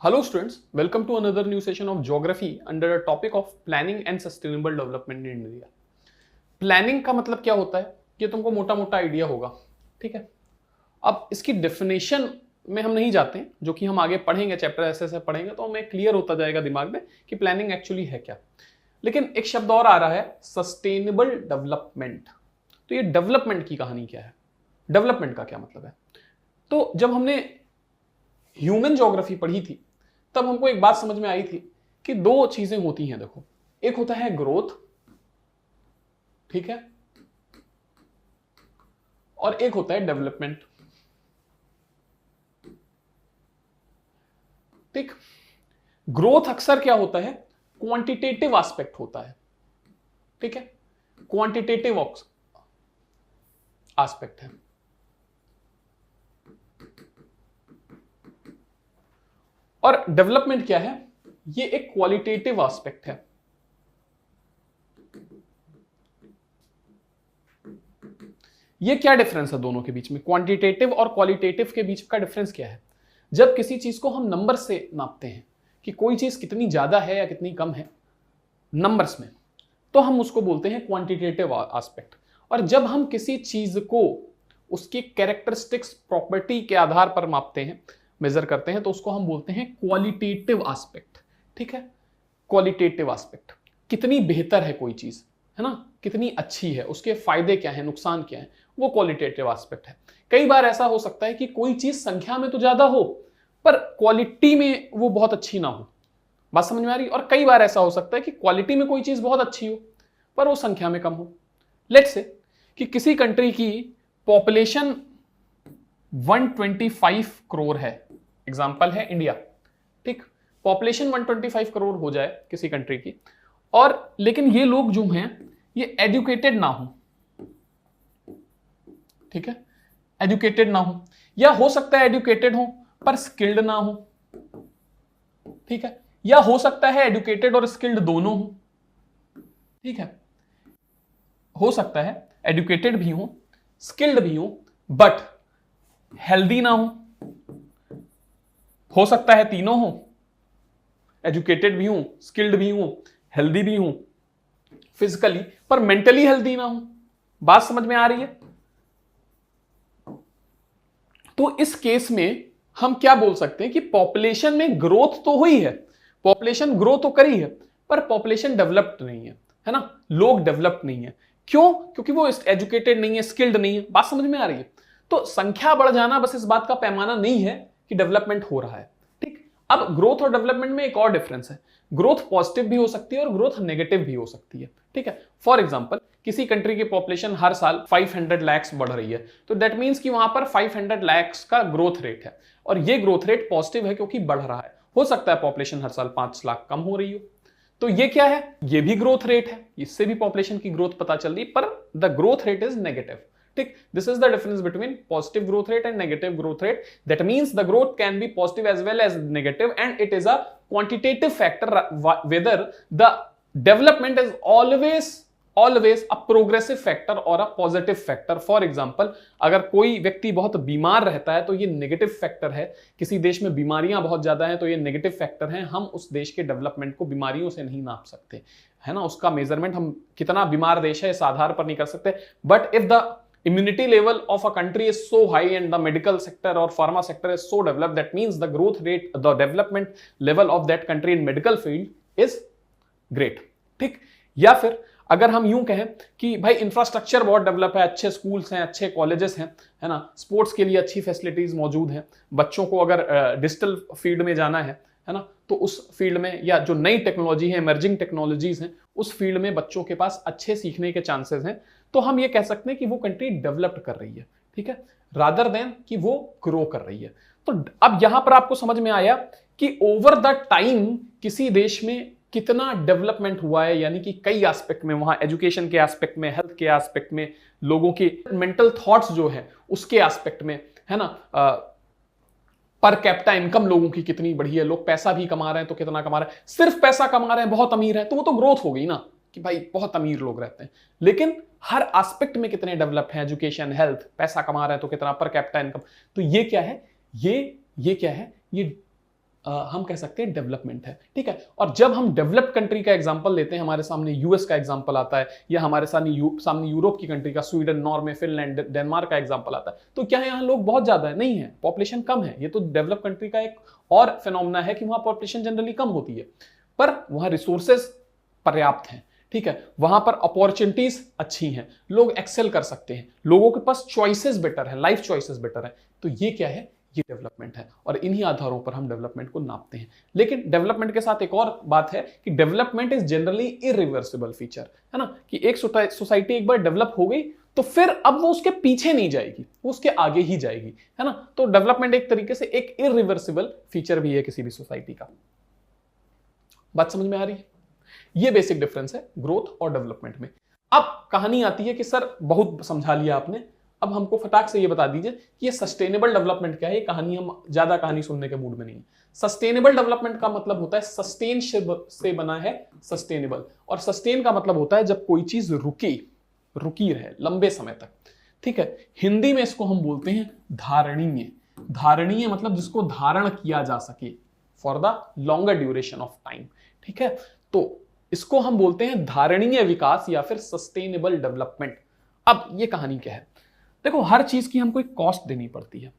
Hello students, welcome to another new session of geography under a topic of planning and sustainable development in India. Planning का मतलब क्या होता है ये तुमको मोटा मोटा आइडिया होगा, ठीक है। अब इसकी डेफिनेशन में हम नहीं जाते हैं, जो कि हम आगे पढ़ेंगे, चैप्टर ऐसे ऐसे पढ़ेंगे तो हमें क्लियर होता जाएगा दिमाग में कि प्लानिंग एक्चुअली है क्या। लेकिन एक शब्द और आ रहा है, सस्टेनेबल डेवलपमेंट। तो ये डेवलपमेंट की कहानी क्या है, डेवलपमेंट का क्या मतलब है। तो जब हमने ह्यूमन ज्योग्राफी पढ़ी थी तब हमको एक बात समझ में आई थी कि दो चीजें होती हैं। देखो, एक होता है ग्रोथ, ठीक है, और एक होता है डेवलपमेंट, ठीक। ग्रोथ अक्सर क्या होता है, क्वांटिटेटिव एस्पेक्ट होता है, ठीक है, क्वांटिटेटिव एस्पेक्ट है। और डेवलपमेंट क्या है, ये एक क्वालिटेटिव एस्पेक्ट है। ये क्या डिफरेंस है दोनों के बीच में, क्वांटिटेटिव और क्वालिटेटिव के बीच का डिफरेंस क्या है। जब किसी चीज को हम नंबर से नापते हैं कि कोई चीज कितनी ज्यादा है या कितनी कम है नंबर्स में, तो हम उसको बोलते हैं क्वांटिटेटिव एस्पेक्ट। और जब हम किसी चीज को उसकी कैरेक्टरिस्टिक्स, प्रॉपर्टी के आधार पर मापते हैं, मेजर करते हैं, तो उसको हम बोलते हैं क्वालिटेटिव एस्पेक्ट, ठीक है। क्वालिटेटिव एस्पेक्ट, कितनी बेहतर है कोई चीज, है ना, कितनी अच्छी है, उसके फायदे क्या है, नुकसान क्या है, वो क्वालिटेटिव एस्पेक्ट है। कई बार ऐसा हो सकता है कि कोई चीज संख्या में तो ज्यादा हो पर क्वालिटी में वो बहुत अच्छी ना हो, बात समझ में आ रही। और कई बार ऐसा हो सकता है कि क्वालिटी में कोई चीज बहुत अच्छी हो पर वो संख्या में कम हो। लेट्स से कि किसी कंट्री की पॉपुलेशन 125 करोड़ है, एग्जांपल है इंडिया, ठीक। पॉपुलेशन 125 करोड़ हो जाए किसी कंट्री की, और लेकिन ये लोग जो हैं ये एजुकेटेड ना हो, ठीक है, एजुकेटेड ना हो, या हो सकता है एजुकेटेड हो पर स्किल्ड ना हो, ठीक है, या हो सकता है एजुकेटेड और स्किल्ड दोनों हो, ठीक है। हो सकता है एजुकेटेड भी हो, स्किल्ड भी हो, बट हेल्दी ना हो सकता है तीनों हो, एजुकेटेड भी हूं, स्किल्ड भी हूं, हेल्दी भी हूं फिजिकली, पर मेंटली हेल्दी ना हो। बात समझ में आ रही है। तो इस केस में हम क्या बोल सकते हैं कि पॉपुलेशन में ग्रोथ तो हुई है, पॉपुलेशन ग्रो तो करी है, पर पॉपुलेशन डेवलप्ड नहीं है ना, लोग डेवलप्ड नहीं है। क्यों? क्योंकि वो एजुकेटेड नहीं है, स्किल्ड नहीं है। बात समझ में आ रही है। तो संख्या बढ़ जाना बस इस बात का पैमाना नहीं है कि डेवलपमेंट हो रहा है, ठीक। अब ग्रोथ और डेवलपमेंट में एक और डिफरेंस है, ग्रोथ पॉजिटिव भी हो सकती है और ग्रोथ नेगेटिव भी हो सकती है, ठीक है। फॉर एग्जांपल, किसी कंट्री की पॉपुलेशन हर साल 500 लाख बढ़ रही है, तो दैट मींस कि वहां पर 500 लाख का ग्रोथ रेट है, और ये ग्रोथ रेट पॉजिटिव है क्योंकि बढ़ रहा है। हो सकता है पॉपुलेशन हर साल 5 लाख कम हो रही हो, तो ये क्या है, ये भी ग्रोथ रेट है, इससे भी पॉपुलेशन की ग्रोथ पता चल रही, पर the growth rate is negative, ठीक। This is the difference between positive growth rate and negative growth rate. That means the growth can be positive as well as negative, and it is a quantitative factor whether the development is always a progressive factor or a positive factor. For example, अगर कोई व्यक्ति बहुत बीमार रहता है तो ये negative factor है, किसी देश में बीमारियां बहुत ज्यादा हैं तो ये नेगेटिव फैक्टर है। हम उस देश के डेवलपमेंट को बीमारियों से नहीं नाप सकते, है ना, उसका मेजरमेंट हम कितना बीमार देश है इस आधार पर नहीं कर सकते। But if the immunity level of a country is so high and the medical sector or pharma sector is so developed, that means the growth rate, the development level of that country in medical field is great, ठीक। या फिर अगर हम यूं कहें कि भाई infrastructure बहुत डेवलप है, अच्छे स्कूल्स हैं, अच्छे कॉलेजेस हैं, है ना, स्पोर्ट्स के लिए अच्छी फैसिलिटीज मौजूद हैं, बच्चों को अगर डिजिटल फील्ड में जाना है ना, तो उस फील्ड में, या जो नई टेक्नोलॉजी है, इमर्जिंग टेक्नोलॉजीज हैं, उस फील्ड में बच्चों के पास अच्छे सीखने के चांसेस हैं, तो हम ये कह सकते हैं कि वो कंट्री डेवलप्ड कर रही है, ठीक है, रादर देन कि वो ग्रो कर रही है। तो अब यहां पर आपको समझ में आया कि ओवर द टाइम किसी देश में कितना डेवलपमेंट हुआ है, यानी कि कई एस्पेक्ट में, वहां एजुकेशन के एस्पेक्ट में, हेल्थ के एस्पेक्ट में, लोगों के मेंटल थॉट्स जो है उसके एस्पेक्ट में, है ना, पर कैपिटा इनकम लोगों की कितनी बढ़ी है, लोग पैसा भी कमा रहे हैं तो कितना कमा रहे हैं, सिर्फ पैसा कमा रहे हैं, बहुत अमीर है, तो वो तो ग्रोथ हो गई ना कि भाई बहुत अमीर लोग रहते हैं। लेकिन हर एस्पेक्ट में कितने डेवलप्ड हैं, एजुकेशन, हेल्थ, पैसा कमा रहे हैं तो कितना, पर कैपिटा इनकम, तो ये क्या है, ये क्या है, ये हम कह सकते हैं डेवलपमेंट है, ठीक है। और जब हम डेवलप्ड कंट्री का एग्जांपल लेते हैं, हमारे सामने यूएस का एग्जांपल आता है, या हमारे सामने यूरोप की कंट्री का, स्वीडन, नॉर्वे, फिनलैंड, डेनमार्क का एग्जांपल आता है, तो क्या यहाँ लोग बहुत ज्यादा है? नहीं है, पॉपुलेशन कम है। ये तो डेवलप्ड कंट्री का एक और फिनोमेना है कि वहां पॉपुलेशन जनरली कम होती है, पर वहां रिसोर्सेज पर्याप्त हैं, ठीक है। वहां पर अपॉर्चुनिटीज अच्छी हैं, लोग एक्सेल कर सकते हैं, लोगों के पास चॉइसेस बेटर है, लाइफ चॉइसेस बेटर है। तो ये क्या है? ये डेवलपमेंट है, और इन्हीं आधारों पर हम डेवलपमेंट को नापते हैं। लेकिन डेवलपमेंट के साथ एक और बात है कि development is generally irreversible feature, है ना, कि एक सोसाइटी एक बार डेवलप हो गई तो फिर अब वो उसके पीछे नहीं जाएगी, वो उसके आगे ही जाएगी, है ना। तो डेवलपमेंट एक तरीके से एक इरिवर्सिबल फीचर भी है किसी भी सोसाइटी का। बात समझ में आ रही है? ये बेसिक डिफरेंस है ग्रोथ और डेवलपमेंट में। अब कहानी आती है कि सर बहुत समझा लिया आपने, अब हमको फटाक से ये बता दीजिए कि ये सस्टेनेबल डेवलपमेंट क्या है। ये कहानी, हम ज्यादा कहानी सुनने के मूड में नहीं है। सस्टेनेबल डेवलपमेंट का मतलब होता है सस्टेन से बना है सस्टेनेबल, और सस्टेन का मतलब होता है जब कोई चीज रुकी रहे लंबे समय तक, ठीक है। हिंदी में इसको हम बोलते हैं धारणीय। धारणीय मतलब जिसको धारण किया जा सके, for the longer duration of time, ठीक है। तो इसको हम बोलते हैं धारणीय विकास या फिर सस्टेनेबल डेवलपमेंट। अब ये कहानी क्या है? देखो, हर चीज की हमको एक कॉस्ट देनी पड़ती है।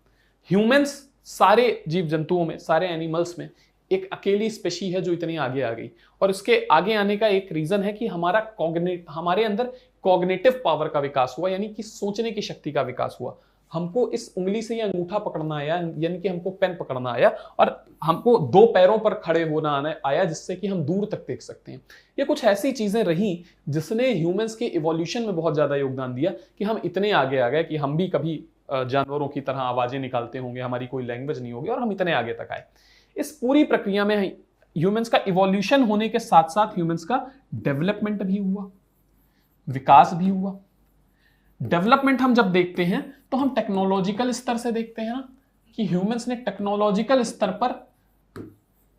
ह्यूमंस सारे जीव जंतुओं में, सारे एनिमल्स में एक अकेली स्पेशी है जो इतनी आगे आ गई, और इसके आगे आने का एक रीजन है कि हमारे अंदर कॉग्निटिव पावर का विकास हुआ, यानी कि सोचने की शक्ति का विकास हुआ। हमको इस उंगली से ये अंगूठा पकड़ना आया, यानी कि हमको पेन पकड़ना आया, और हमको दो पैरों पर खड़े होना आया, जिससे कि हम दूर तक देख सकते हैं। ये कुछ ऐसी चीजें रही जिसने ह्यूमंस के इवोल्यूशन में बहुत ज्यादा योगदान दिया कि हम इतने आगे आ गए कि हम भी कभी जानवरों की तरह आवाजें निकालते होंगे, हमारी कोई लैंग्वेज नहीं होगी, और हम इतने आगे तक आए। इस पूरी प्रक्रिया में ह्यूमंस का इवोल्यूशन होने के साथ साथ ह्यूमंस का डेवलपमेंट भी हुआ, विकास भी हुआ। डेवलपमेंट हम जब देखते हैं तो हम टेक्नोलॉजिकल स्तर से देखते हैं ना, कि ह्यूमंस ने टेक्नोलॉजिकल स्तर पर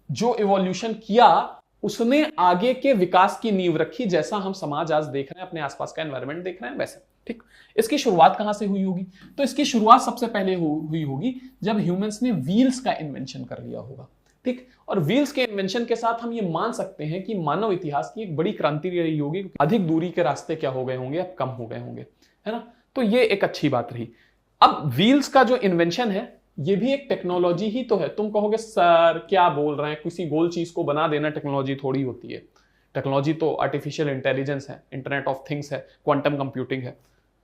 जो इवोल्यूशन किया उसने आगे के विकास की नींव रखी, जैसा हम समाज आज देख रहे हैं, अपने आसपास का एनवायरनमेंट देख रहे हैं वैसे, ठीक। इसकी शुरुआत कहां से हुई होगी? तो इसकी शुरुआत सबसे पहले हुई होगी जब ह्यूमंस ने व्हील्स का इन्वेंशन कर लिया होगा, ठीक। और व्हील्स के इन्वेंशन के साथ हम ये मान सकते हैं कि मानव इतिहास की एक बड़ी क्रांति रही होगी। अधिक दूरी के रास्ते क्या हो गए होंगे, अब कम हो गए होंगे, है ना। तो ये एक अच्छी बात रही। अब व्हील्स का जो इन्वेंशन है ये भी एक टेक्नोलॉजी ही तो है। तुम कहोगे सर क्या बोल रहे हैं, किसी गोल चीज को बना देना टेक्नोलॉजी थोड़ी होती है। टेक्नोलॉजी तो आर्टिफिशियल इंटेलिजेंस है, इंटरनेट ऑफ थिंग्स है, क्वांटम कंप्यूटिंग है।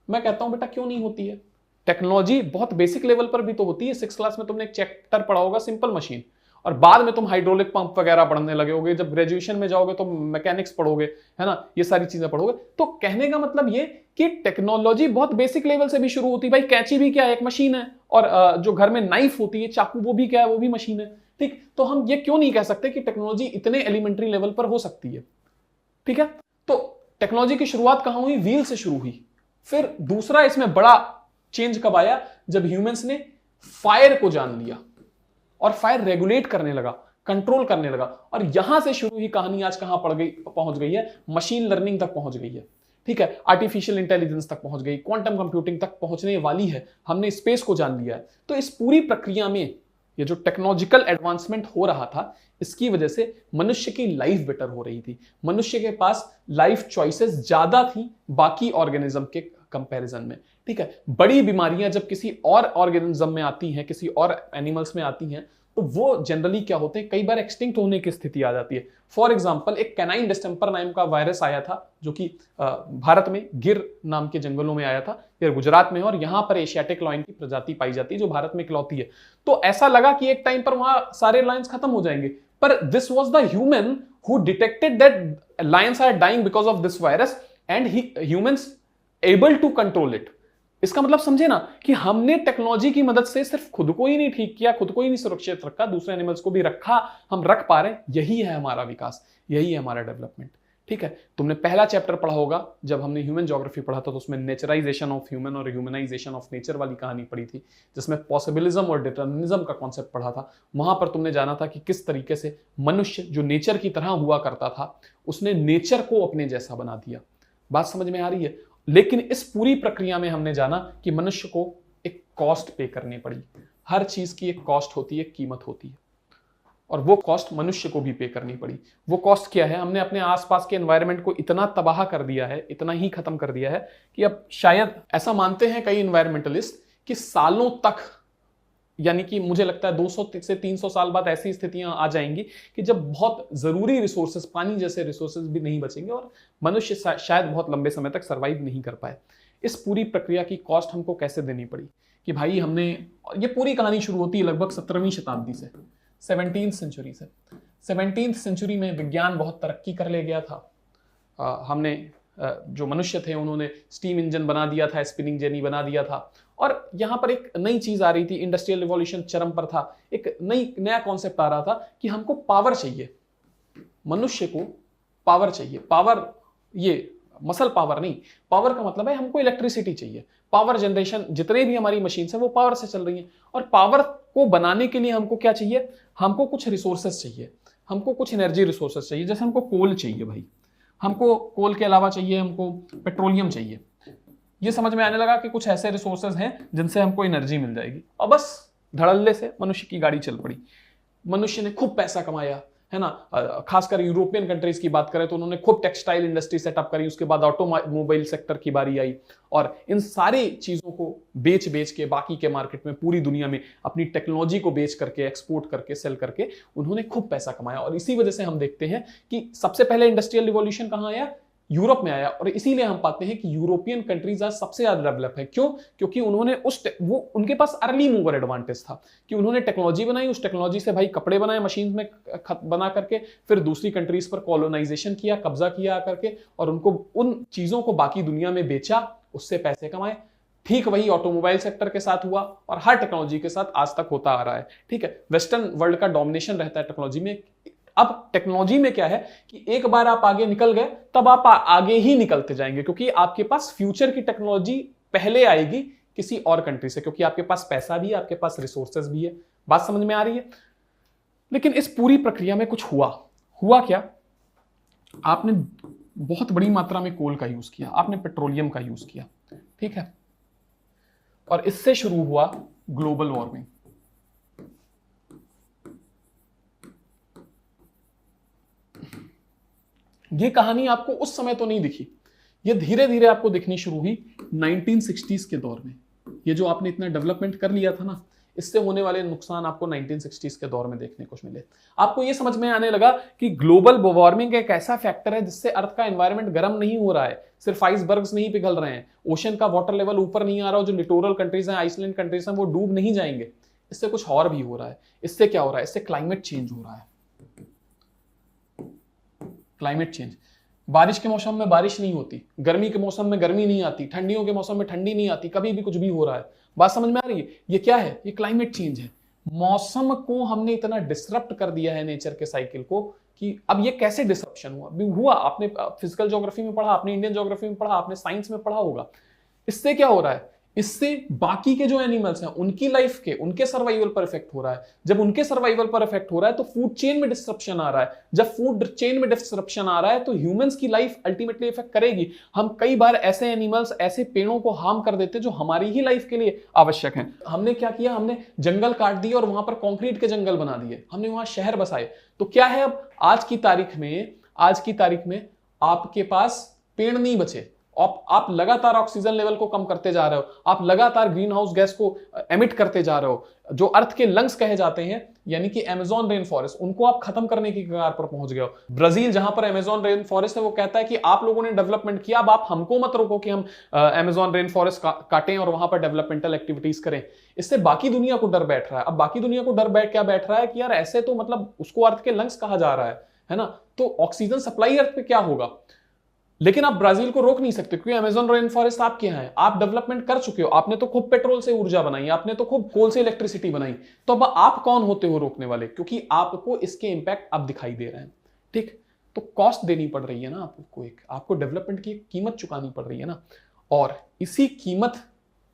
मैं कहता हूं बेटा क्यों नहीं होती है। टेक्नोलॉजी बहुत बेसिक लेवल पर भी तो होती है। 6th क्लास में तुमने एक चैप्टर पढ़ा होगा सिंपल मशीन, और बाद में तुम हाइड्रोलिक पंप वगैरह पढ़ने लगे होगे। जब ग्रेजुएशन में जाओगे तो मैकेनिक्स पढ़ोगे, है ना, ये सारी चीजें पढ़ोगे। तो कहने का मतलब ये कि टेक्नोलॉजी बहुत बेसिक लेवल से भी शुरू होती है। भाई कैंची भी क्या है, एक मशीन है, और जो घर में नाइफ होती है, चाकू, वो भी क्या है, वो भी मशीन है, ठीक। तो हम ये क्यों नहीं कह सकते कि टेक्नोलॉजी इतने एलिमेंट्री लेवल पर हो सकती है, ठीक है। तो टेक्नोलॉजी की शुरुआत कहां हुई? व्हील से शुरू हुई। फिर दूसरा इसमें बड़ा चेंज कब आया? जब ह्यूमंस ने फायर को जान लिया और फायर रेगुलेट करने लगा, कंट्रोल करने लगा, और यहां से शुरू ही कहानी आज कहां पहुंच गई है? मशीन लर्निंग तक पहुंच गई है, ठीक है। आर्टिफिशियल इंटेलिजेंस तक पहुंच गई, क्वांटम कंप्यूटिंग तक पहुंचने वाली है। हमने स्पेस को जान लिया है। तो इस पूरी प्रक्रिया में ये जो टेक्नोलॉजिकल एडवांसमेंट हो रहा था, इसकी वजह से मनुष्य की लाइफ बेटर हो रही थी। मनुष्य के पास लाइफ चॉइसेस ज्यादा थी बाकी ऑर्गेनिज्म के कंपैरिजन में, ठीक है। बड़ी बीमारियां जब किसी और ऑर्गेनिज्म में आती हैं, किसी और एनिमल्स में आती हैं, तो वो जनरली क्या होते हैं, कई बार एक्सटिंक्ट होने की स्थिति आ जाती है। फॉर एग्जांपल एक कैनाइन डिस्टेंपर नाम का वायरस आया था, जो कि भारत में गिर नाम के जंगलों में आया था, फिर गुजरात में, और यहां पर एशियाटिक लॉयन की प्रजाति पाई जाती है जो भारत में इकलौती है। तो ऐसा लगा कि एक टाइम पर वहां सारे लायंस खत्म हो जाएंगे, पर this was the human who detected that lions are dying because of this virus, and humans able to control it. इसका मतलब समझे ना कि हमने टेक्नोलॉजी की मदद से सिर्फ खुद को ही नहीं ठीक किया, खुद को ही नहीं सुरक्षित रखा, दूसरे एनिमल्स को भी रखा, हम रख पा रहे हैं। यही है हमारा विकास, यही है हमारा डेवलपमेंट, ठीक है। तुमने पहला चैप्टर पढ़ा होगा जब हमने ह्यूमन ज्योग्राफी पढ़ा था, तो उसमें नेचराइजेशन ऑफ ह्यूमन और ह्यूमनाइजेशन ऑफ नेचर वाली कहानी पढ़ी थी, जिसमें पॉसिबिलिज्म और डिटर्मिनिज्म का कॉन्सेप्ट पढ़ा था। वहां पर तुमने जाना था कि किस तरीके से मनुष्य जो नेचर की तरह हुआ करता था, उसने नेचर को अपने जैसा बना दिया। बात समझ में आ रही है? लेकिन इस पूरी प्रक्रिया में हमने जाना कि मनुष्य को एक कॉस्ट पे करनी पड़ी। हर चीज की एक कॉस्ट होती है, कीमत होती है। और वो कॉस्ट मनुष्य को भी पे करनी पड़ी। वो कॉस्ट क्या है? हमने अपने आसपास के एनवायरनमेंट को इतना तबाह कर दिया है, इतना ही खत्म कर दिया है कि अब शायद ऐसा मानते हैं कई एनवायरमेंटलिस्ट कि सालों तक, यानी कि मुझे लगता है 200 से 300 साल बाद ऐसी स्थितियां आ जाएंगी कि जब बहुत जरूरी रिसोर्सेज, पानी जैसे रिसोर्सेज भी नहीं बचेंगे और मनुष्य शायद बहुत लंबे समय तक सर्वाइव नहीं कर पाए। इस पूरी प्रक्रिया की कॉस्ट हमको कैसे देनी पड़ी कि भाई हमने, ये पूरी कहानी शुरू होती है लगभग 17वीं शताब्दी से, 17th सेंचुरी से। 17th सेंचुरी में विज्ञान बहुत तरक्की कर ले गया था। हमने जो मनुष्य थे उन्होंने स्टीम इंजन बना दिया था, स्पिनिंग जेनी बना दिया था, और यहां पर एक नई चीज आ रही थी, इंडस्ट्रियल रिवॉल्यूशन चरम पर था। एक नया कॉन्सेप्ट आ रहा था कि हमको पावर चाहिए, मनुष्य को पावर चाहिए। पावर, ये मसल पावर नहीं, पावर का मतलब है हमको इलेक्ट्रिसिटी चाहिए। पावर जनरेशन, जितने भी हमारी मशीन है वो पावर से चल रही हैं, और पावर को बनाने के लिए हमको क्या चाहिए? हमको कुछ रिसोर्सेस चाहिए, हमको कुछ एनर्जी रिसोर्सेस चाहिए। जैसे हमको कोल चाहिए भाई, हमको कोल के अलावा चाहिए हमको पेट्रोलियम चाहिए। ये समझ में आने लगा कि कुछ ऐसे रिसोर्सेज हैं जिनसे हमको एनर्जी मिल जाएगी, और बस धड़ल्ले से मनुष्य की गाड़ी चल पड़ी। मनुष्य ने खूब पैसा कमाया, है ना। खासकर यूरोपियन कंट्रीज की बात करें तो उन्होंने खूब टेक्सटाइल इंडस्ट्री सेटअप करी, उसके बाद ऑटोमोबाइल सेक्टर की बारी आई, और इन सारी चीजों को बेच के बाकी के मार्केट में, पूरी दुनिया में अपनी टेक्नोलॉजी को बेच करके, एक्सपोर्ट करके, सेल करके उन्होंने खूब पैसा कमाया। और इसी वजह से हम देखते हैं कि सबसे पहले इंडस्ट्रियल रिवॉल्यूशन कहां आया? यूरोप में आया। और इसीलिए हम पाते हैं कि यूरोपियन कंट्रीज आज सबसे ज्यादा डेवलप है। क्यों? क्योंकि उन्होंने उनके पास अर्ली मूवर एडवांटेज था कि उन्होंने टेक्नोलॉजी बनाई, उस टेक्नोलॉजी से भाई कपड़े बनाए मशीन में बना करके, फिर दूसरी कंट्रीज पर कॉलोनाइजेशन किया, कब्जा किया आकर और उनको उन चीजों को बाकी दुनिया में बेचा, उससे पैसे कमाए। ठीक वही ऑटोमोबाइल सेक्टर के साथ हुआ और हर टेक्नोलॉजी के साथ आज तक होता आ रहा है। ठीक है, वेस्टर्न वर्ल्ड का डोमिनेशन रहता है टेक्नोलॉजी में। अब टेक्नोलॉजी में क्या है कि एक बार आप आगे निकल गए तब आप आगे ही निकलते जाएंगे, क्योंकि आपके पास फ्यूचर की टेक्नोलॉजी पहले आएगी किसी और कंट्री से, क्योंकि आपके पास पैसा भी है, आपके पास रिसोर्सेज भी है। बात समझ में आ रही है? लेकिन इस पूरी प्रक्रिया में कुछ हुआ क्या? आपने बहुत बड़ी मात्रा में कोल का यूज किया, आपने पेट्रोलियम का यूज किया, ठीक है, और इससे शुरू हुआ ग्लोबल वार्मिंग। ये कहानी आपको उस समय तो नहीं दिखी, ये धीरे धीरे आपको दिखनी शुरू हुई 1960s के दौर में। ये जो आपने इतना डेवलपमेंट कर लिया था ना, इससे होने वाले नुकसान आपको 1960s के दौर में देखने को मिले। आपको ये समझ में आने लगा कि ग्लोबल वार्मिंग एक ऐसा फैक्टर है जिससे अर्थ का एनवायरनमेंट गर्म नहीं हो रहा है, सिर्फ आइसबर्ग्स नहीं पिघल रहे हैं, ओशन का वाटर लेवल ऊपर नहीं आ रहा, जो लिटोरल कंट्रीज हैं, आइसलैंड कंट्रीज हैं, वो डूब नहीं जाएंगे। इससे कुछ और भी हो रहा है। इससे क्या हो रहा है? इससे क्लाइमेट चेंज हो रहा है। क्लाइमेट चेंज, बारिश के मौसम में बारिश नहीं होती, गर्मी के मौसम में गर्मी नहीं आती, ठंडियों के मौसम में ठंडी नहीं आती, कभी भी कुछ भी हो रहा है। बात समझ में आ रही है? ये क्या है? ये क्लाइमेट चेंज है। मौसम को हमने इतना डिसरप्ट कर दिया है, नेचर के साइकिल को, कि अब ये कैसे डिसरप्शन हुआ? आपने फिजिकल ज्योग्राफी में पढ़ा, आपने इंडियन ज्योग्राफी में पढ़ा, आपने साइंस में पढ़ा होगा। इससे क्या हो रहा है? इससे बाकी के जो एनिमल्स हैं उनकी लाइफ के, उनके सर्वाइवल पर इफेक्ट हो रहा है। जब उनके सर्वाइवल पर इफेक्ट हो रहा है तो फूड चेन में डिस्ट्रप्शन आ रहा है। जब फूड चेन में डिस्ट्रप्शन आ रहा है तो ह्यूमंस की लाइफ अल्टीमेटली इफेक्ट करेगी। हम कई बार ऐसे एनिमल्स, ऐसे पेड़ों को हार्म कर देते हैं जो हमारी ही लाइफ के लिए आवश्यक हैं। हमने क्या किया? हमने जंगल काट दिए और वहां पर कंक्रीट के जंगल बना दिए, हमने वहां शहर बसाए। तो क्या है, अब आज की तारीख में आपके पास पेड़ नहीं बचे। आप लगातार ऑक्सीजन लेवल को कम करते जा रहे हो, आप लगातार ग्रीन हाउस गैस को एमिट करते जा रहे हो। जो अर्थ के लंग्स कहे जाते हैं, यानी कि अमेज़न रेन फॉरेस्ट, उनको आप खत्म करने की कगार पर पहुंच गए हो। ब्राजील, जहां पर अमेज़न रेन फॉरेस्ट है, वो कहता है कि आप लोगों ने डेवलपमेंट किया, अब आप हमको मत रोको कि हम अमेज़न रेन फॉरेस्ट काटें और वहां पर डेवलपमेंटल एक्टिविटीज करें। इससे बाकी दुनिया को डर बैठ रहा है। अब बाकी दुनिया को डर क्या बैठ रहा है कि यार ऐसे तो मतलब उसको अर्थ के लंग्स कहा जा रहा है ना, तो ऑक्सीजन सप्लाई अर्थ पे क्या होगा। लेकिन आप ब्राजील को रोक नहीं सकते क्योंकि अमेज़न रेन फॉरेस्ट आपके यहाँ है, आप डेवलपमेंट कर चुके हो, आपने तो खूब पेट्रोल से ऊर्जा बनाई, आपने तो खूब कोल से इलेक्ट्रिसिटी बनाई, तो अब आप कौन होते हो रोकने वाले? क्योंकि आपको इसके इंपैक्ट अब दिखाई दे रहे हैं। ठीक, तो कॉस्ट देनी पड़ रही है ना आपको, आपको डेवलपमेंट की कीमत चुकानी पड़ रही है ना, और इसी कीमत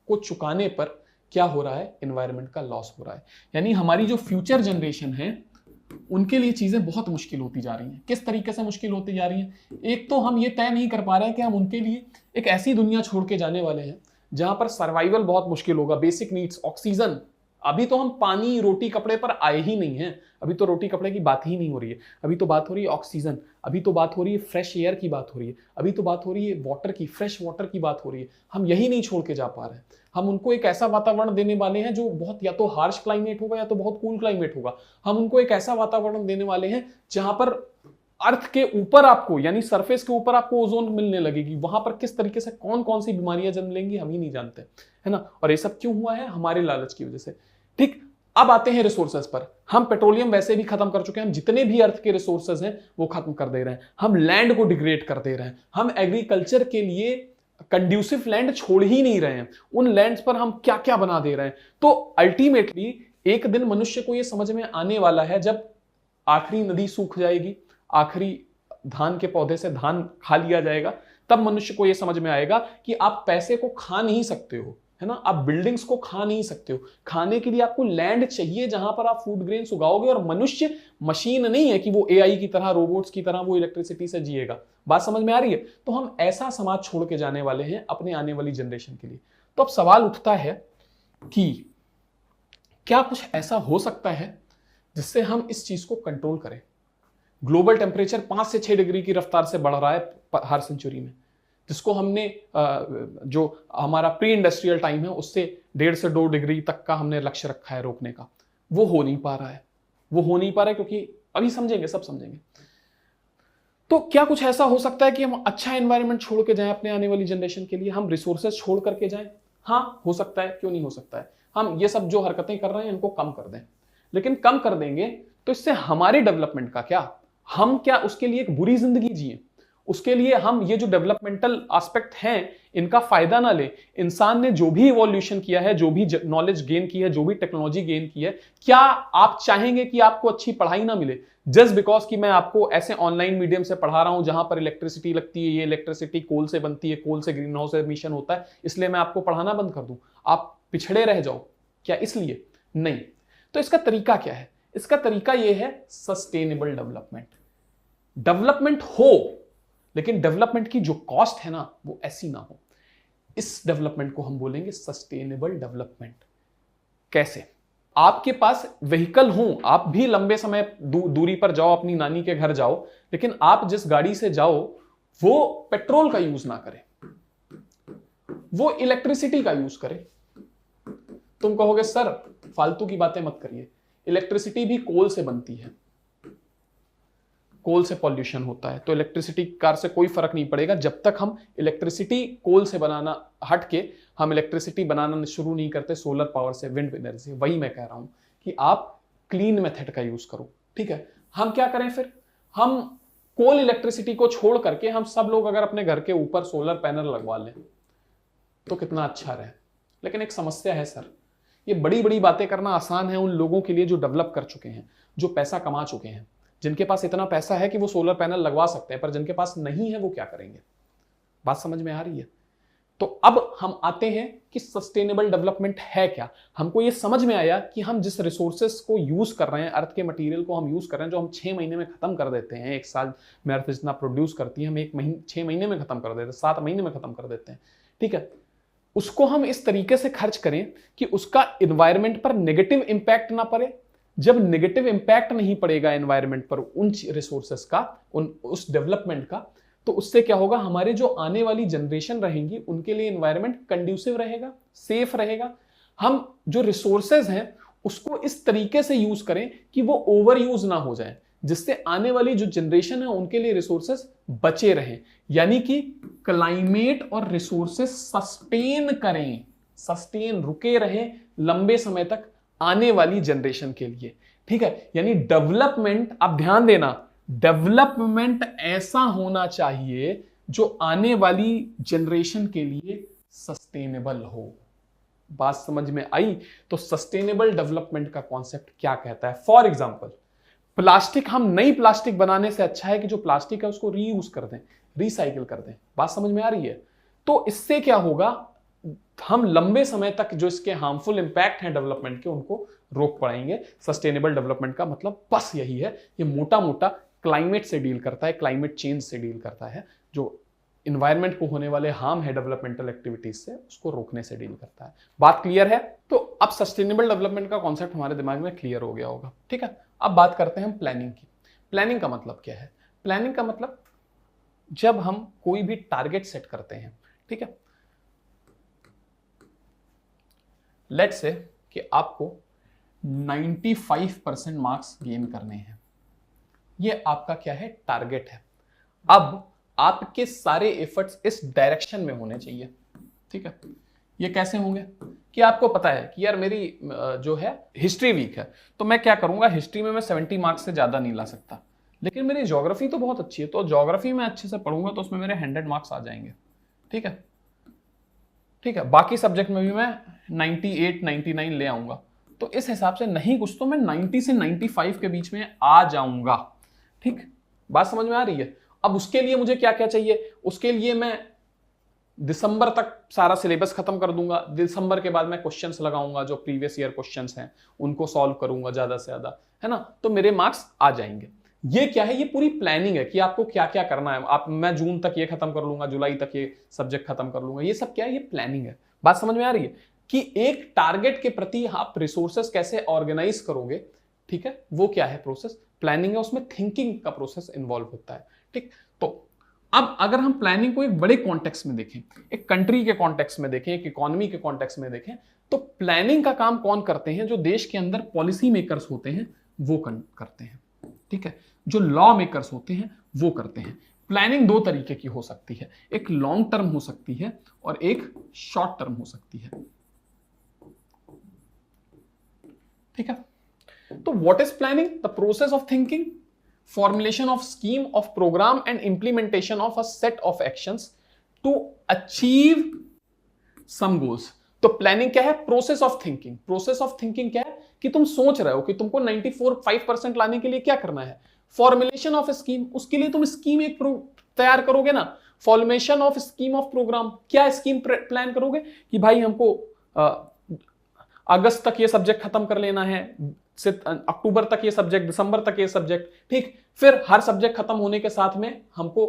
को चुकाने पर क्या हो रहा है? एनवायरनमेंट का लॉस हो रहा है। यानी हमारी जो फ्यूचर जनरेशन है उनके लिए चीजें बहुत मुश्किल होती जा रही हैं। किस तरीके से मुश्किल होती जा रही हैं? एक तो हम ये तय नहीं कर पा रहे हैं कि हम उनके लिए एक ऐसी दुनिया छोड़ के जाने वाले हैं जहां पर सर्वाइवल बहुत मुश्किल होगा। बेसिक नीड्स, ऑक्सीजन, अभी तो हम पानी रोटी कपड़े पर आए ही नहीं हैं, अभी तो रोटी कपड़े की बात ही नहीं हो रही है, अभी तो बात हो रही है ऑक्सीजन, अभी तो बात हो रही है फ्रेश एयर की बात हो रही है, अभी तो बात हो रही है वाटर की, फ्रेश वाटर की बात हो रही है। हम यही नहीं छोड़ के जा पा रहे हैं। हम उनको एक ऐसा वातावरण देने वाले हैं जो बहुत या तो हार्श क्लाइमेट होगा या तो बहुत कूल क्लाइमेट होगा। हम उनको एक ऐसा वातावरण देने वाले हैं जहां पर अर्थ के ऊपर आपको, यानी सरफेस के ऊपर आपको ओजोन मिलने लगेगी। वहां पर किस तरीके से कौन कौन सी बीमारियां जन्म लेंगी हम ही नहीं जानते, है ना। और ये सब क्यों हुआ है? हमारे लालच की वजह से। ठीक, अब आते हैं रिसोर्सेज पर। हम पेट्रोलियम वैसे भी खत्म कर चुके हैं, हम जितने भी अर्थ के रिसोर्सेज हैं वो खत्म कर दे रहे हैं, हम लैंड को डिग्रेड कर दे रहे हैं, हम एग्रीकल्चर के लिए कंड्यूसिव लैंड छोड़ ही नहीं रहे हैं, उन लैंड्स पर हम क्या क्या बना दे रहे हैं। तो अल्टीमेटली एक दिन मनुष्य को यह समझ में आने वाला है, जब आखिरी नदी सूख जाएगी, आखिरी धान के पौधे से धान खा लिया जाएगा, तब मनुष्य को यह समझ में आएगा कि आप पैसे को खा नहीं सकते हो, है ना। आप बिल्डिंग्स को खा नहीं सकते हो, खाने के लिए आपको लैंड चाहिए जहां पर आप फूड ग्रेन्स उगाओगे। और मनुष्य मशीन नहीं है कि वो एआई की तरह, रोबोट्स की तरह वो इलेक्ट्रिसिटी से जिएगा। बात समझ में आ रही है? तो हम ऐसा समाज छोड़ के जाने वाले हैं अपने आने वाली जनरेशन के लिए। तो अब सवाल उठता है कि क्या कुछ ऐसा हो सकता है जिससे हम इस चीज को कंट्रोल करें? ग्लोबल टेम्परेचर 5 से 6 डिग्री की रफ्तार से बढ़ रहा है हर सेंचुरी में, जिसको हमने जो हमारा प्री इंडस्ट्रियल टाइम है उससे 1.5 से 2 डिग्री तक का हमने लक्ष्य रखा है रोकने का, वो हो नहीं पा रहा है। वो हो नहीं पा रहा है क्योंकि अभी समझेंगे, सब समझेंगे। तो क्या कुछ ऐसा हो सकता है कि हम अच्छा एनवायरनमेंट छोड़ के जाएं अपने आने वाली जनरेशन के लिए, हम रिसोर्सेज छोड़ करके जाएं? हाँ, हो सकता है, क्यों नहीं हो सकता है। हम ये सब जो हरकतें कर रहे हैं इनको कम कर दें, लेकिन कम कर देंगे तो इससे हमारे डेवलपमेंट का क्या? हम क्या उसके लिए एक बुरी जिंदगी जिए? उसके लिए हम ये जो डेवलपमेंटल एस्पेक्ट हैं इनका फायदा ना ले? इंसान ने जो भी इवोल्यूशन किया है, जो भी नॉलेज गेन की है, जो भी टेक्नोलॉजी गेन की है, क्या आप चाहेंगे कि आपको अच्छी पढ़ाई ना मिले जस्ट बिकॉज कि मैं आपको ऐसे ऑनलाइन मीडियम से पढ़ा रहा हूं जहां पर इलेक्ट्रिसिटी लगती है, ये इलेक्ट्रिसिटी कोल से बनती है, कोल से ग्रीन हाउस एमिशन होता है, इसलिए मैं आपको पढ़ाना बंद कर दूं, आप पिछड़े रह जाओ? क्या इसलिए? नहीं। तो इसका तरीका क्या है? इसका तरीका यह है सस्टेनेबल डेवलपमेंट। डेवलपमेंट हो, लेकिन डेवलपमेंट की जो कॉस्ट है ना वो ऐसी ना हो। इस डेवलपमेंट को हम बोलेंगे सस्टेनेबल डेवलपमेंट। कैसे? आपके पास व्हीकल हो, आप भी लंबे समय दूरी पर जाओ, अपनी नानी के घर जाओ, लेकिन आप जिस गाड़ी से जाओ वो पेट्रोल का यूज ना करे, वो इलेक्ट्रिसिटी का यूज करे। तुम कहोगे सर फालतू की बातें मत करिए, इलेक्ट्रिसिटी भी कोल से बनती है, कोल से पॉल्यूशन होता है, तो इलेक्ट्रिसिटी कार से कोई फर्क नहीं पड़ेगा जब तक हम इलेक्ट्रिसिटी कोल से बनाना हट के हम इलेक्ट्रिसिटी बनाना शुरू नहीं करते सोलर पावर से, विंड एनर्जी। वही मैं कह रहा हूं कि आप क्लीन मेथड का यूज करो। ठीक है, हम क्या करें फिर? हम कोल इलेक्ट्रिसिटी को छोड़ करके हम सब लोग अगर अपने घर के ऊपर सोलर पैनल लगवा लें तो कितना अच्छा रहे। लेकिन एक समस्या है सर, ये बड़ी बड़ी बातें करना आसान है उन लोगों के लिए जो डेवलप कर चुके हैं, जो पैसा कमा चुके हैं, जिनके पास इतना पैसा है कि वो सोलर पैनल लगवा सकते हैं, पर जिनके पास नहीं है वो क्या करेंगे? बात समझ में आ रही है? तो अब हम आते हैं कि सस्टेनेबल डेवलपमेंट है क्या। हमको ये समझ में आया कि हम जिस रिसोर्सेस को यूज कर रहे हैं, अर्थ के मटेरियल को हम यूज कर रहे हैं, जो हम 6 महीने में खत्म कर देते हैं, एक साल में अर्थ जितना प्रोड्यूस करती है हम 6 महीने में खत्म कर देते हैं, 7 महीने में खत्म कर देते हैं। ठीक है, उसको हम इस तरीके से खर्च करें कि उसका एनवायरमेंट पर नेगेटिव इंपैक्ट ना पड़े। जब नेगेटिव इंपैक्ट नहीं पड़ेगा एनवायरनमेंट पर उन रिसोर्सेस का, उस डेवलपमेंट का, तो उससे क्या होगा? हमारे जो आने वाली जनरेशन रहेंगी उनके लिए एनवायरनमेंट कंड्यूसिव रहेगा, सेफ रहेगा। हम जो रिसोर्सेज हैं उसको इस तरीके से यूज करें कि वो ओवर यूज ना हो जाए, जिससे आने वाली जो जनरेशन है उनके लिए रिसोर्सेज बचे रहें। यानी कि क्लाइमेट और रिसोर्सेज सस्टेन करें, सस्टेन रुके रहें लंबे समय तक आने वाली जनरेशन के लिए। ठीक है, यानी डेवलपमेंट, आप ध्यान देना, डेवलपमेंट ऐसा होना चाहिए जो आने वाली जनरेशन के लिए सस्टेनेबल हो। बात समझ में आई? तो सस्टेनेबल डेवलपमेंट का कॉन्सेप्ट क्या कहता है? फॉर एग्जांपल, प्लास्टिक, हम नई प्लास्टिक बनाने से अच्छा है कि जो प्लास्टिक है उसको रीयूज कर दें, रिसाइकिल कर दें। बात समझ में आ रही है? तो इससे क्या होगा? हम लंबे समय तक जो इसके हार्मफुल इंपैक्ट हैं डेवलपमेंट के उनको रोक पाएंगे। सस्टेनेबल डेवलपमेंट का मतलब बस यही है। ये मोटा मोटा क्लाइमेट से डील करता है, क्लाइमेट चेंज से डील करता है, जो इन्वायरमेंट को होने वाले हार्म है डेवलपमेंटल एक्टिविटीज से, उसको रोकने से डील करता है। बात क्लियर है? तो अब सस्टेनेबल डेवलपमेंट का कॉन्सेप्ट हमारे दिमाग में क्लियर हो गया होगा। ठीक है, अब बात करते हैं हम प्लानिंग की। प्लानिंग का मतलब क्या है? प्लानिंग का मतलब जब हम कोई भी टारगेट सेट करते हैं, ठीक है, लेट्स से कि आपको 95% मार्क्स गेन करने हैं, ये आपका क्या है? टारगेट है। अब आपके सारे एफर्ट्स इस डायरेक्शन में होने चाहिए। ठीक है, ये कैसे होंगे कि आपको पता है कि यार मेरी जो है हिस्ट्री वीक है, तो मैं क्या करूंगा, हिस्ट्री में मैं 70 मार्क्स से ज्यादा नहीं ला सकता, लेकिन मेरी ज्योग्राफी तो बहुत अच्छी है, तो ज्योग्राफी में अच्छे से पढ़ूंगा तो उसमें मेरे 100 मार्क्स आ जाएंगे। ठीक है, ठीक है, बाकी सब्जेक्ट में भी मैं 98 99 ले आऊंगा। तो इस हिसाब से नहीं कुछ तो मैं 90 से 95 के बीच में आ जाऊंगा। ठीक, बात समझ में आ रही है? अब उसके लिए मुझे क्या क्या चाहिए? उसके लिए मैं दिसंबर तक सारा सिलेबस खत्म कर दूंगा। दिसंबर के बाद मैं क्वेश्चंस लगाऊंगा, जो प्रीवियस ईयर क्वेश्चंस हैं उनको सॉल्व करूंगा ज्यादा से ज्यादा, है ना, तो मेरे मार्क्स आ जाएंगे। ये क्या है? ये पूरी प्लानिंग है कि आपको क्या क्या करना है। आप मैं जून तक ये खत्म कर लूंगा, जुलाई तक ये सब्जेक्ट खत्म कर लूंगा, ये सब क्या है? ये प्लानिंग है। बात समझ में आ रही है कि एक टारगेट के प्रति आप रिसोर्सेस कैसे ऑर्गेनाइज करोगे? ठीक है, वो क्या है? प्रोसेस प्लानिंग है, उसमें थिंकिंग का प्रोसेस इन्वॉल्व होता है। ठीक, तो अब अगर हम प्लानिंग को एक बड़े कॉन्टेक्स्ट में देखें, एक कंट्री के कॉन्टेक्स्ट में देखें, एक इकोनॉमी के कॉन्टेक्स्ट में देखें, तो प्लानिंग का काम कौन करते हैं? जो देश के अंदर पॉलिसी मेकर्स होते हैं वो करते हैं। ठीक है, जो लॉ मेकर्स होते हैं वो करते हैं। प्लानिंग दो तरीके की हो सकती है, एक लॉन्ग टर्म हो सकती है और एक शॉर्ट टर्म हो सकती है। ठीक है, तो what is planning? The process of thinking, formulation of scheme of program and implementation of a set of actions to achieve some goals। तो प्लानिंग क्या है? Process of thinking. Process of thinking क्या है कि तुम सोच रहे हो कि तुमको 94.5% लाने के लिए क्या करना है। फॉर्मुलेशन ऑफ स्कीम, उसके लिए तुम स्कीम एक तैयार करोगे ना। Formulation of scheme of programme, क्या स्कीम प्लान करोगे कि भाई हमको अगस्त तक ये सब्जेक्ट खत्म कर लेना है, अक्टूबर तक ये सब्जेक्ट, दिसंबर तक ये सब्जेक्ट। ठीक, फिर हर सब्जेक्ट खत्म होने के साथ में हमको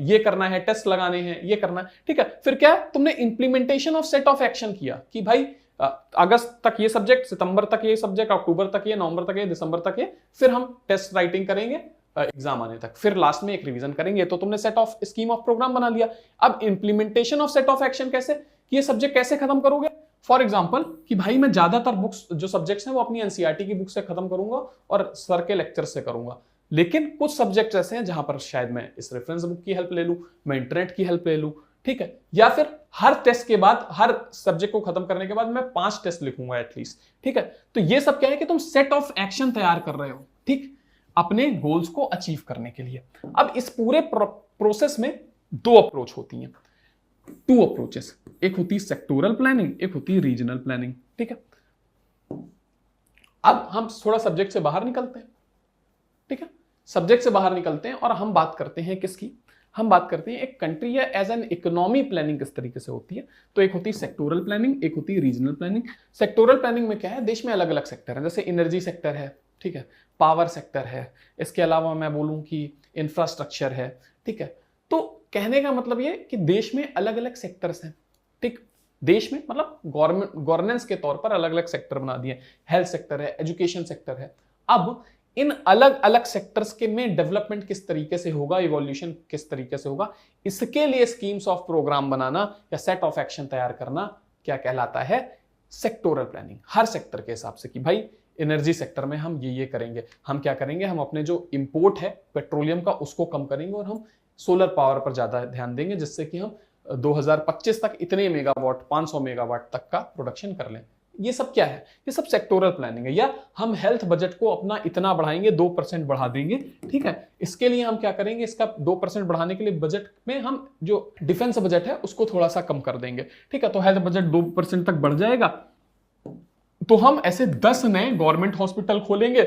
ये करना है, टेस्ट लगाने हैं, ये करना है। ठीक है, फिर क्या तुमने implementation of set of action किया कि भाई अगस्त तक ये सब्जेक्ट, सितंबर तक ये सब्जेक्ट, अक्टूबर तक ये, नवंबर तक ये, दिसंबर तक ये, फिर हम टेस्ट राइटिंग करेंगे एग्जाम आने तक, फिर लास्ट में एक रिवीजन करेंगे। तो तुमने set of scheme of programme बना लिया। अब implementation of set of action कैसे, कि ये सब्जेक्ट कैसे खत्म करोगे। फॉर एग्जाम्पल कि भाई मैं ज्यादातर बुक्स जो सब्जेक्ट्स हैं वो अपनी एनसीईआरटी की बुक से खत्म करूंगा और सर के लेक्चर से करूंगा, लेकिन कुछ सब्जेक्ट्स ऐसे हैं जहां पर शायद मैं इस रेफरेंस बुक की हेल्प ले लूं, मैं इंटरनेट की हेल्प ले लूं। ठीक है, या फिर हर टेस्ट के बाद, हर सब्जेक्ट को खत्म करने के बाद मैं 5 टेस्ट लिखूंगा एटलीस्ट। ठीक है, तो ये सब क्या है कि तुम सेट ऑफ एक्शन तैयार कर रहे हो, ठीक, अपने गोल्स को अचीव करने के लिए। अब इस पूरे प्रोसेस में दो अप्रोच होती हैं, 2 अप्रोचेस, एक होती है सेक्टोरल प्लानिंग, एक होती है रीजनल प्लानिंग। ठीक है, अब हम थोड़ा सब्जेक्ट से बाहर निकलते हैं। ठीक है, सब्जेक्ट से बाहर निकलते हैं और हम बात करते हैं किसकी? हम बात करते हैं एक कंट्री या एज एन इकोनॉमी प्लानिंग किस तरीके से होती है। तो एक होती है सेक्टोरल प्लानिंग, एक होती है रीजनल प्लानिंग। सेक्टोरल प्लानिंग में क्या है, देश में अलग अलग सेक्टर है, जैसे एनर्जी सेक्टर है, ठीक है, पावर सेक्टर है, इसके अलावा मैं बोलूं कि इंफ्रास्ट्रक्चर है। ठीक है, तो कहने का मतलब ये कि देश में अलग अलग सेक्टर्स हैं। ठीक, देश में मतलब गवर्नेंस के तौर पर अलग अलग सेक्टर बना दिए, हेल्थ सेक्टर है, एजुकेशन सेक्टर है। अब इन अलग अलग सेक्टर्स के में डेवलपमेंट किस तरीके से होगा, इवोल्यूशन किस तरीके से होगा, इसके लिए स्कीम्स ऑफ प्रोग्राम बनाना या सेट ऑफ एक्शन तैयार करना क्या कहलाता है? Sectoral planning. हर सेक्टर के हिसाब से कि भाई एनर्जी सेक्टर में हम ये करेंगे, हम क्या करेंगे, हम अपने जो इंपोर्ट है पेट्रोलियम का उसको कम करेंगे और हम सोलर पावर पर ज्यादा ध्यान देंगे, जिससे कि हम 2025 तक इतने मेगावाट, 500 मेगावाट तक का प्रोडक्शन कर लें। ये सब क्या है? ये सब सेक्टोरल प्लानिंग है। या हम हेल्थ बजट को अपना इतना बढ़ाएंगे, 2% बढ़ा देंगे। ठीक है, इसके लिए हम क्या करेंगे, इसका 2% बढ़ाने के लिए बजट में हम जो डिफेंस बजट है उसको थोड़ा सा कम कर देंगे। ठीक है, तो हेल्थ बजट 2% तक बढ़ जाएगा, तो हम ऐसे 10 नए गवर्नमेंट हॉस्पिटल खोलेंगे।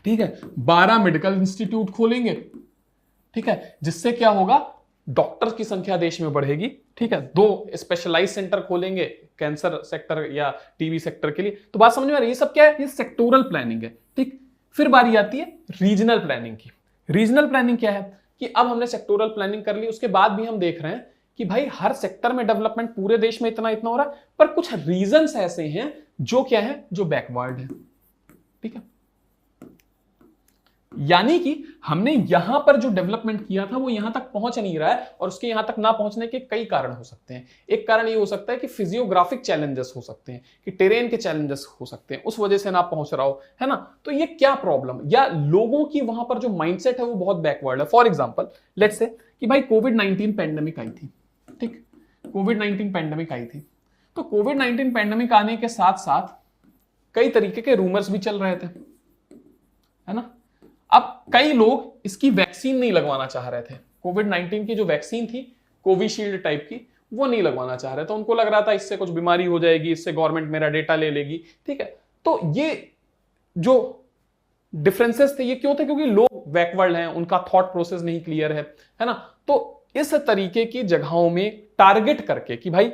ठीक है, 12 मेडिकल इंस्टीट्यूट खोलेंगे। ठीक है, जिससे क्या होगा, डॉक्टर्स की संख्या देश में बढ़ेगी। ठीक है, 2 स्पेशलाइज सेंटर खोलेंगे कैंसर सेक्टर या टीबी सेक्टर के लिए। तो बात समझ में आ रही है? ये सब क्या है? ये सेक्टोरल प्लानिंग है। ठीक, फिर बारी आती है रीजनल प्लानिंग की। रीजनल प्लानिंग क्या है कि अब हमने सेक्टोरल प्लानिंग कर ली, उसके बाद भी हम देख रहे हैं कि भाई हर सेक्टर में डेवलपमेंट पूरे देश में इतना इतना हो रहा है, पर कुछ रीजंस ऐसे हैं जो क्या है, जो बैकवर्ड है। ठीक है, यानी कि हमने यहां पर जो डेवलपमेंट किया था वो यहां तक पहुंच नहीं रहा है, और उसके यहां तक ना पहुंचने के कई कारण हो सकते हैं। एक कारण ये हो सकता है कि फिजियोग्राफिक चैलेंजेस हो सकते हैं, कि टेरेन के चैलेंजेस हो सकते हैं, उस वजह से ना पहुंच रहा हो, है ना। तो ये क्या प्रॉब्लम, या लोगों की वहां पर जो माइंडसेट है वो बहुत बैकवर्ड है। फॉर एग्जाम्पल लेट्स से कि भाई कोविड-19 पैंडेमिक आई थी, ठीक, कोविड-19 पैंडेमिक आई थी, तो कोविड-19 पैंडेमिक आने के साथ साथ कई तरीके के रूमर्स भी चल रहे थे, है ना। अब कई लोग इसकी वैक्सीन नहीं लगवाना चाह रहे थे, कोविड-19 की जो वैक्सीन थी कोविशील्ड टाइप की, वो नहीं लगवाना चाह रहे थे। उनको लग रहा था इससे कुछ बीमारी हो जाएगी, इससे गवर्नमेंट मेरा डेटा ले लेगी, ठीक है। तो ये जो डिफरेंसेस थे ये क्यों थे, क्योंकि लोग बैकवर्ड हैं, उनका थॉट प्रोसेस नहीं क्लियर है ना। तो इस तरीके की जगहों में टारगेट करके कि भाई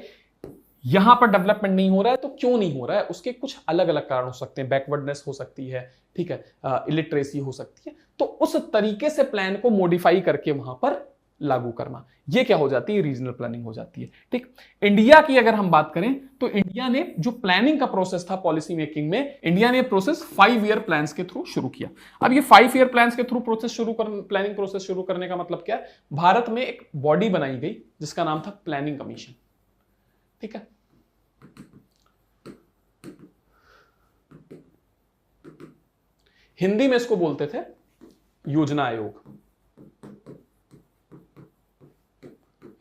यहां पर डेवलपमेंट नहीं हो रहा है तो क्यों नहीं हो रहा है, उसके कुछ अलग अलग कारण हो सकते हैं, बैकवर्डनेस हो सकती है, ठीक है, इलिटरेसी हो सकती है। तो उस तरीके से प्लान को मॉडिफाई करके वहां पर लागू करना, ये क्या हो जाती है, रीजनल प्लानिंग हो जाती है। ठीक, इंडिया की अगर हम बात करें तो इंडिया ने जो प्लानिंग का प्रोसेस था पॉलिसी मेकिंग में, इंडिया ने प्रोसेस 5 ईयर प्लान्स के थ्रू शुरू किया। अब ये 5 ईयर प्लान्स के थ्रू प्लानिंग प्रोसेस शुरू करने का मतलब क्या है, भारत में एक बॉडी बनाई गई जिसका नाम था प्लानिंग कमीशन, ठीक है। हिंदी में इसको बोलते थे योजना आयोग।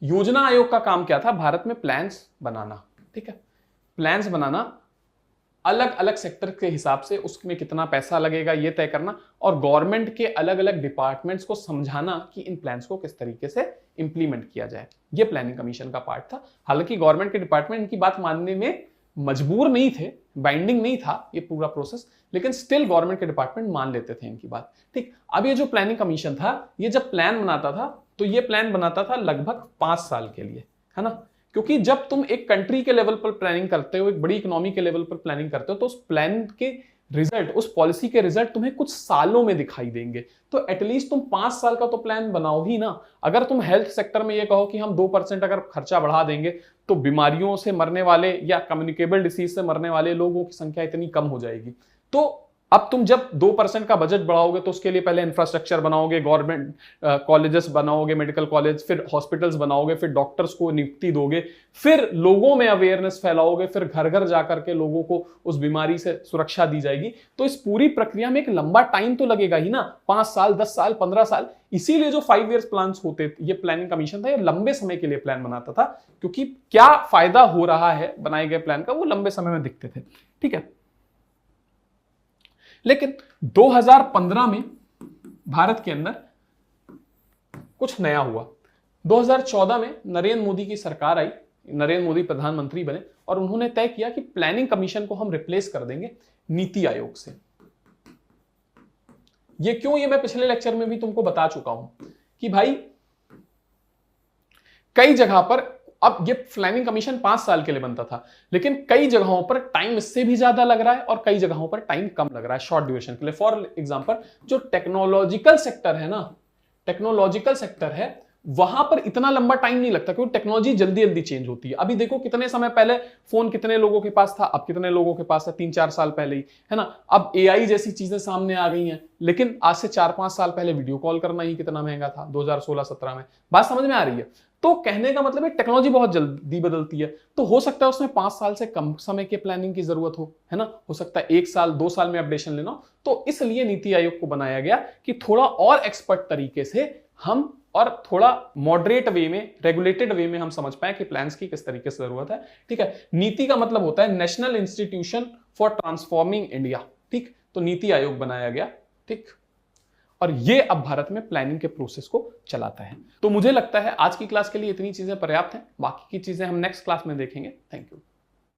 योजना आयोग का काम क्या था, भारत में प्लान्स बनाना, ठीक है, प्लान्स बनाना, अलग अलग सेक्टर के हिसाब से उसमें कितना पैसा लगेगा ये तय करना, और गवर्नमेंट के अलग अलग डिपार्टमेंट्स को समझाना कि इन प्लान्स को किस तरीके से इंप्लीमेंट किया जाए। ये प्लानिंग कमीशन का पार्ट था। हालांकि गवर्नमेंट के डिपार्टमेंट इनकी बात मानने में मजबूर नहीं थे, बाइंडिंग नहीं था ये पूरा प्रोसेस, लेकिन स्टिल गवर्नमेंट के डिपार्टमेंट मान लेते थे इनकी बात। ठीक, अब ये जो प्लानिंग कमीशन था, ये जब प्लान बनाता था तो ये प्लान बनाता था लगभग 5 साल के लिए, है ना। क्योंकि जब तुम एक कंट्री के लेवल पर प्लानिंग करते हो, एक बड़ी इकोनॉमी के लेवल पर प्लानिंग करते हो, तो उस प्लान के रिजल्ट, उस पॉलिसी के रिजल्ट तुम्हें कुछ सालों में दिखाई देंगे। तो एटलीस्ट तुम 5 साल का तो प्लान बनाओ ही ना। अगर तुम हेल्थ सेक्टर में ये कहो कि हम 2% अगर खर्चा बढ़ा देंगे तो बीमारियों से मरने वाले या कम्युनिकेबल डिसीज से मरने वाले लोगों की संख्या इतनी कम हो जाएगी, तो अब तुम जब 2% का बजट बढ़ाओगे तो उसके लिए पहले इंफ्रास्ट्रक्चर बनाओगे, गवर्नमेंट कॉलेजेस बनाओगे, मेडिकल कॉलेज, फिर हॉस्पिटल्स बनाओगे, फिर डॉक्टर्स को नियुक्ति दोगे, फिर लोगों में अवेयरनेस फैलाओगे, फिर घर घर जाकर के लोगों को उस बीमारी से सुरक्षा दी जाएगी। तो इस पूरी प्रक्रिया में एक लंबा टाइम तो लगेगा ही ना, 5 साल, 10 साल, 15 साल। इसीलिए जो 5 ईयर्स प्लान होते, ये प्लानिंग कमीशन था, ये लंबे समय के लिए प्लान बनाता था, क्योंकि क्या फायदा हो रहा है बनाए गए प्लान का वो लंबे समय में दिखते थे, ठीक है। लेकिन 2015 में भारत के अंदर कुछ नया हुआ। 2014 में नरेंद्र मोदी की सरकार आई, नरेंद्र मोदी प्रधानमंत्री बने, और उन्होंने तय किया कि प्लानिंग कमीशन को हम रिप्लेस कर देंगे नीति आयोग से। ये क्यों, ये मैं पिछले लेक्चर में भी तुमको बता चुका हूं कि भाई कई जगह पर, अब ये प्लानिंग कमीशन 5 साल के लिए बनता था, लेकिन कई जगहों पर टाइम इससे भी ज्यादा लग रहा है और कई जगहों पर टाइम कम लग रहा है शॉर्ट ड्यूरेशन के लिए। फॉर एग्जांपल जो टेक्नोलॉजिकल सेक्टर है ना, टेक्नोलॉजिकल सेक्टर है, वहां पर इतना लंबा टाइम नहीं लगता क्योंकि टेक्नोलॉजी जल्दी जल्दी चेंज होती है। अभी देखो कितने समय पहले फोन कितने लोगों के पास था, अब कितने लोगों के पास है, 3-4 साल पहले ही, है ना। अब एआई जैसी चीजें सामने आ गई हैं, लेकिन आज से 4-5 साल पहले वीडियो कॉल करना ही कितना महंगा था 2016-17 में। बात समझ में आ रही है। तो कहने का मतलब है टेक्नोलॉजी बहुत जल्दी बदलती है, तो हो सकता है उसमें 5 साल से कम समय के प्लानिंग की जरूरत हो, है ना। हो सकता है 1 साल 2 साल में अपडेशन लेना हो। तो इसलिए नीति आयोग को बनाया गया कि थोड़ा और एक्सपर्ट तरीके से हम, और थोड़ा मॉडरेट वे में, रेगुलेटेड वे में हम समझ पाए कि प्लान्स की किस तरीके से जरूरत है, ठीक है। नीति का मतलब होता है national institution for transforming India, ठीक। तो नीति आयोग बनाया गया, ठीक, और ये अब भारत में प्लानिंग के प्रोसेस को चलाता है। तो मुझे लगता है आज की क्लास के लिए इतनी चीजें पर्याप्त हैं, बाकी की चीजें हम नेक्स्ट क्लास में देखेंगे। Thank you.